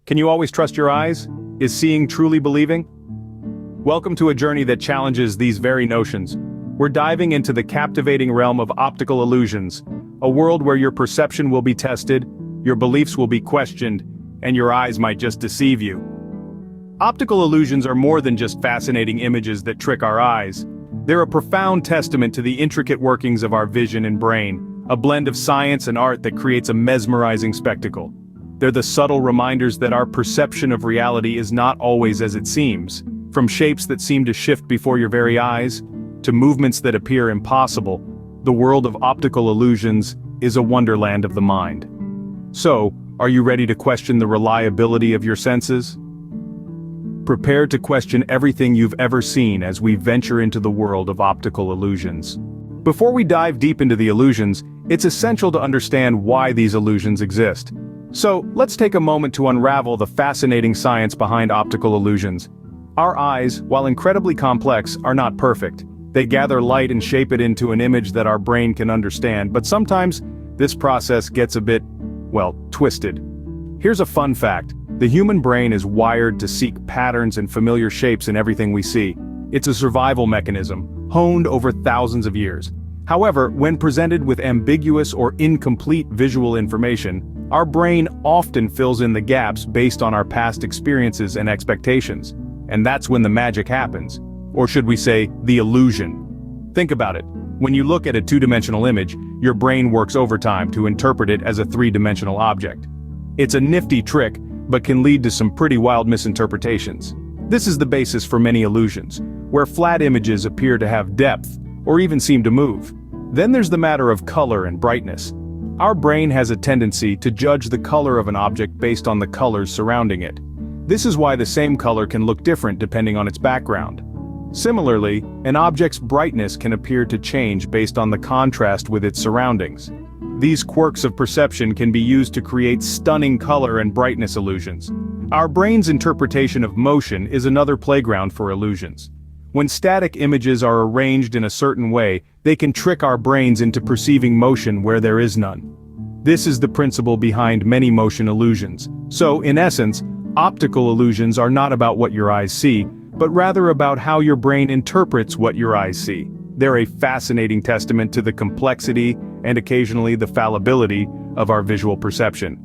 Can you always trust your eyes? Is seeing truly believing? Welcome to a journey that challenges these very notions. We're diving into the captivating realm of optical illusions, a world where your perception will be tested, your beliefs will be questioned, and your eyes might just deceive you. Optical illusions are more than just fascinating images that trick our eyes. They're a profound testament to the intricate workings of our vision and brain, a blend of science and art that creates a mesmerizing spectacle. They're the subtle reminders that our perception of reality is not always as it seems, from shapes that seem to shift before your very eyes, to movements that appear impossible. The world of optical illusions is a wonderland of the mind. So, are you ready to question the reliability of your senses? Prepare to question everything you've ever seen as we venture into the world of optical illusions. Before we dive deep into the illusions, it's essential to understand why these illusions exist. So, let's take a moment to unravel the fascinating science behind optical illusions. Our eyes, while incredibly complex, are not perfect. They gather light and shape it into an image that our brain can understand, but sometimes, this process gets a bit, twisted. Here's a fun fact. The human brain is wired to seek patterns and familiar shapes in everything we see. It's a survival mechanism, honed over thousands of years. However, when presented with ambiguous or incomplete visual information, our brain often fills in the gaps based on our past experiences and expectations. And that's when the magic happens. Or should we say, the illusion. Think about it. When you look at a two-dimensional image, your brain works overtime to interpret it as a three-dimensional object. It's a nifty trick, but can lead to some pretty wild misinterpretations. This is the basis for many illusions, where flat images appear to have depth, or even seem to move. Then there's the matter of color and brightness. Our brain has a tendency to judge the color of an object based on the colors surrounding it. This is why the same color can look different depending on its background. Similarly, an object's brightness can appear to change based on the contrast with its surroundings. These quirks of perception can be used to create stunning color and brightness illusions. Our brain's interpretation of motion is another playground for illusions. When static images are arranged in a certain way, they can trick our brains into perceiving motion where there is none. This is the principle behind many motion illusions. So, in essence, optical illusions are not about what your eyes see, but rather about how your brain interprets what your eyes see. They're a fascinating testament to the complexity and occasionally the fallibility of our visual perception.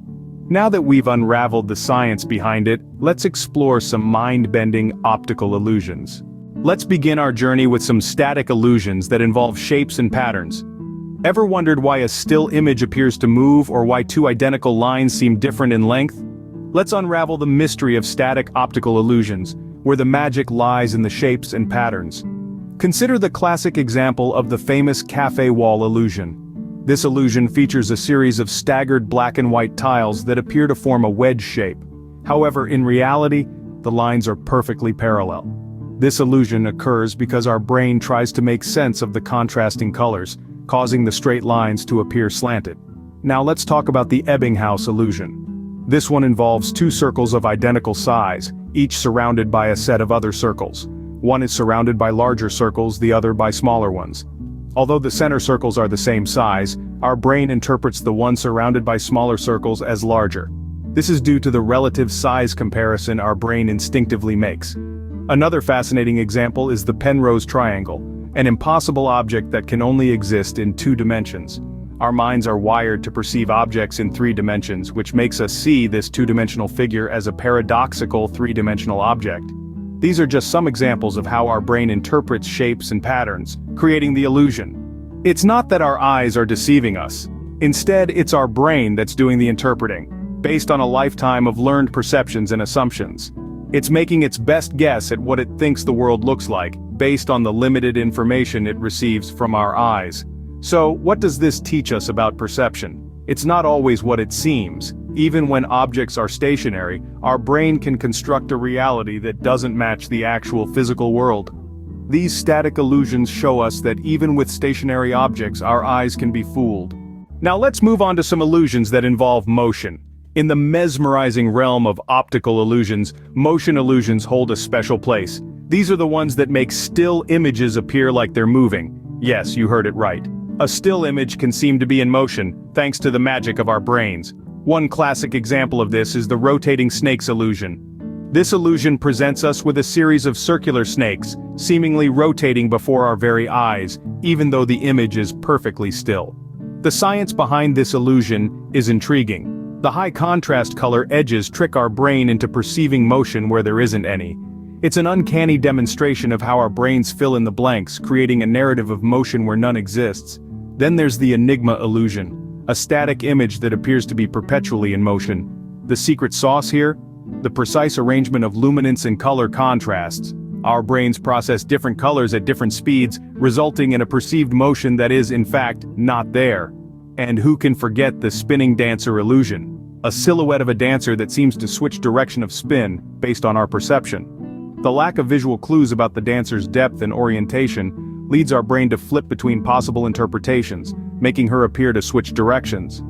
Now that we've unraveled the science behind it, let's explore some mind-bending optical illusions. Let's begin our journey with some static illusions that involve shapes and patterns. Ever wondered why a still image appears to move or why two identical lines seem different in length? Let's unravel the mystery of static optical illusions, where the magic lies in the shapes and patterns. Consider the classic example of the famous cafe wall illusion. This illusion features a series of staggered black and white tiles that appear to form a wedge shape. However, in reality, the lines are perfectly parallel. This illusion occurs because our brain tries to make sense of the contrasting colors, causing the straight lines to appear slanted. Now let's talk about the Ebbinghaus illusion. This one involves two circles of identical size, each surrounded by a set of other circles. One is surrounded by larger circles, the other by smaller ones. Although the center circles are the same size, our brain interprets the one surrounded by smaller circles as larger. This is due to the relative size comparison our brain instinctively makes. Another fascinating example is the Penrose triangle, an impossible object that can only exist in two dimensions. Our minds are wired to perceive objects in three dimensions, which makes us see this two-dimensional figure as a paradoxical three-dimensional object. These are just some examples of how our brain interprets shapes and patterns, creating the illusion. It's not that our eyes are deceiving us. Instead, it's our brain that's doing the interpreting, based on a lifetime of learned perceptions and assumptions. It's making its best guess at what it thinks the world looks like, based on the limited information it receives from our eyes. So, what does this teach us about perception? It's not always what it seems. Even when objects are stationary, our brain can construct a reality that doesn't match the actual physical world. These static illusions show us that even with stationary objects, our eyes can be fooled. Now let's move on to some illusions that involve motion. In the mesmerizing realm of optical illusions, motion illusions hold a special place. These are the ones that make still images appear like they're moving. Yes, you heard it right. A still image can seem to be in motion, thanks to the magic of our brains. One classic example of this is the rotating snakes illusion. This illusion presents us with a series of circular snakes, seemingly rotating before our very eyes, even though the image is perfectly still. The science behind this illusion is intriguing. The high contrast color edges trick our brain into perceiving motion where there isn't any. It's an uncanny demonstration of how our brains fill in the blanks, creating a narrative of motion where none exists. Then there's the enigma illusion, a static image that appears to be perpetually in motion. The secret sauce here? The precise arrangement of luminance and color contrasts. Our brains process different colors at different speeds, resulting in a perceived motion that is, in fact, not there. And who can forget the spinning dancer illusion? A silhouette of a dancer that seems to switch direction of spin, based on our perception. The lack of visual clues about the dancer's depth and orientation leads our brain to flip between possible interpretations, making her appear to switch directions.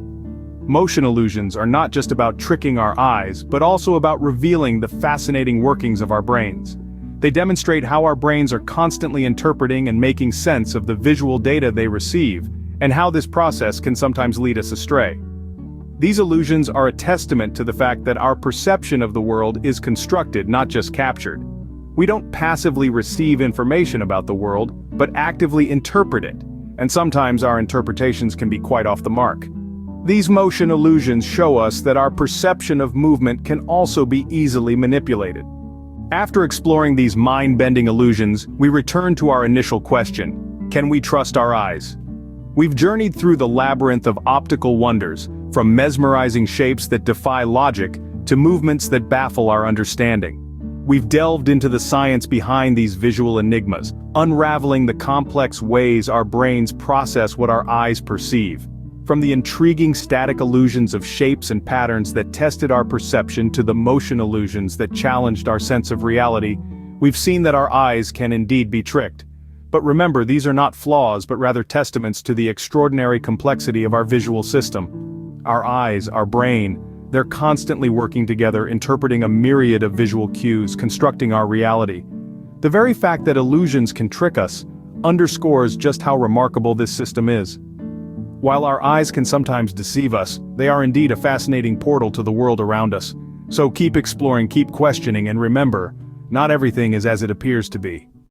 Motion illusions are not just about tricking our eyes, but also about revealing the fascinating workings of our brains. They demonstrate how our brains are constantly interpreting and making sense of the visual data they receive, and how this process can sometimes lead us astray. These illusions are a testament to the fact that our perception of the world is constructed, not just captured. We don't passively receive information about the world, but actively interpret it, and sometimes our interpretations can be quite off the mark. These motion illusions show us that our perception of movement can also be easily manipulated. After exploring these mind-bending illusions, we return to our initial question: can we trust our eyes? We've journeyed through the labyrinth of optical wonders, from mesmerizing shapes that defy logic to movements that baffle our understanding. We've delved into the science behind these visual enigmas, unraveling the complex ways our brains process what our eyes perceive. From the intriguing static illusions of shapes and patterns that tested our perception to the motion illusions that challenged our sense of reality, we've seen that our eyes can indeed be tricked. But remember, these are not flaws but rather testaments to the extraordinary complexity of our visual system. Our eyes, our brain, they're constantly working together, interpreting a myriad of visual cues, constructing our reality. The very fact that illusions can trick us underscores just how remarkable this system is. While our eyes can sometimes deceive us, they are indeed a fascinating portal to the world around us. So keep exploring, keep questioning, and remember, not everything is as it appears to be.